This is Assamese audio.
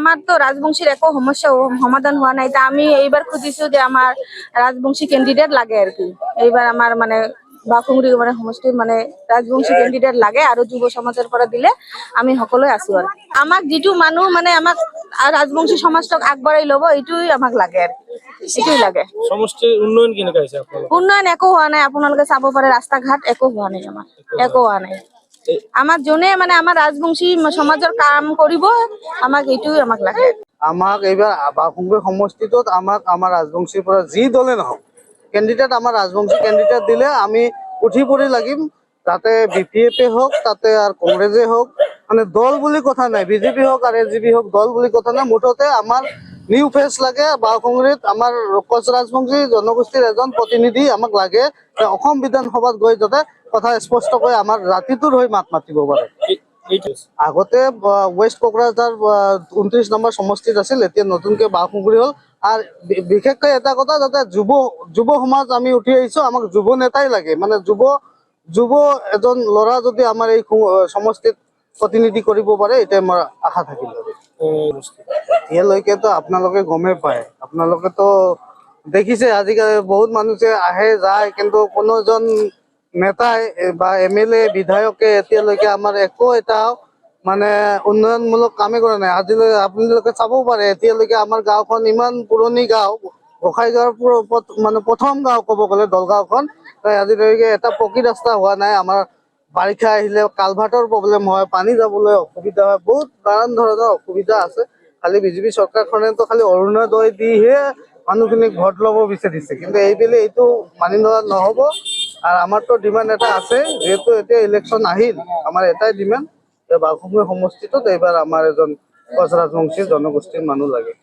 আমার তো রাজবংশীর একো সমস্যা সমাধান হওয়া নাই, তা আমি এইবার খুঁজিছো যে আমার রাজবংশী ক্যান্ডিডেট লাগে আর কি। এইবার আমার মানে বাকুংরি মানে সমষ্টির মানে রাজবংশী ক্যান্ডিডেট লাগে, আৰু যুৱ সমাজৰ পৰা দিলে আমি সকলোৱে আছো আৰু আমাক যিটো মানুহ মানে আমাক রাজবংশী সমাজক আগবঢ়াই ল'ব এইটোই আমাক লাগে আর এইটোই লাগে। সমষ্টিৰ উন্নয়ন কেনেকুৱা হৈছে আপোনালোকৰ? উন্নয়ন একো হোৱা নাই, আপোনালোকে চাব পাৰে ৰাস্তা ঘাট একো হোৱা নাই, আমাৰ একো হোৱা নাই। আমাৰ জনে মানে আমাৰ ৰাজবংশী সমাজেৰ কাম কৰিব, আমাক এইটোই আমাক লাগে। আমাক এইবাৰ বাকুংৰি সমষ্টিটোত আমাক আমাৰ ৰাজবংশীৰ পৰা যি দলে নহওক কেণ্ডিডেট আমাৰ ৰাজবংশী কেণ্ডিডেট দিলে আমি উঠি পৰি লাগিম। তাতে BPF হওক তাতে আর কংগ্রেসে হোক, মানে দল বুলি কথা নাই, BJP হোক আর SGP হোক, দল বুলি কথা নাই। মুঠতে আমার নিউ ফেস লাগে বাকুংৰিত। আমাৰ কোচ ৰাজবংশী জনগোষ্ঠীৰ এজন প্ৰতিনিধি আমাক লাগে, অসম বিধানসভাত গৈ যাতে কথা স্পষ্টকৈ আমাৰ জাতিটোৰ হৈ মাত মাতিব পাৰে। আগতে ওয়েস্ট কোকৰাঝাৰ 29 নম্বৰ সমষ্টিত আছিল, এতিয়া নতুনকৈ বাকুংৰি হ'ল। আৰ বিশেষকৈ এটা কথা, যাতে যুৱ সমাজ আমি উঠি আহিছো, আমাক যুৱ নেতাই লাগে। মানে যুৱ এজন ল'ৰা যদি আমাৰ এই সমষ্টিত প্ৰতিনিধি কৰিব পাৰে, এতিয়া আমাৰ আশা থাকিল। এতিয়ালৈকেতো আপোনালোকে গমেই পায়, আপোনালোকেতো দেখিছে আজিকালি বহুত মানুহে আহে যায়, কিন্তু কোনো এজন নেতাই বা MLA বিধায়কে এতিয়ালৈকে আমাৰ একো এটা মানে উন্নয়নমূলক কামে কৰা নাই। আজিলৈকে আপোনালোকে চাবও পাৰে, এতিয়ালৈকে আমাৰ গাঁওখন ইমান পুৰণি গাঁও, গোসাইগাঁৱৰ মানে প্ৰথম গাঁও ক'ব গ'লে দলগাঁওখন, আজিলৈকে এটা পকী ৰাস্তা হোৱা নাই। আমাৰ বাৰিষা আহিলে কালভাৰ্টৰ প্ৰব্লেম হয়, পানী যাবলৈ অসুবিধা হয়, বহুত নানান ধৰণৰ অসুবিধা আছে। খালি BJP চৰকাৰখনেতো খালি অৰুণোদয় দিহে মানুহখিনিক ভোট ল'ব বিচাৰিছে, কিন্তু এইবেলি এইটো মানি লোৱা নহ'ব। আর আমারতো ডিমান্ড এটা আছে, যেহেতু এতিয়া ইলেকশন আহিল, আমার এটাই ডিমান্ড, বাকুংৰি সমষ্টিটোত এইবাৰ আমাৰ এজন কোচ ৰাজবংশী জনগোষ্ঠীৰ মানুহ লাগে।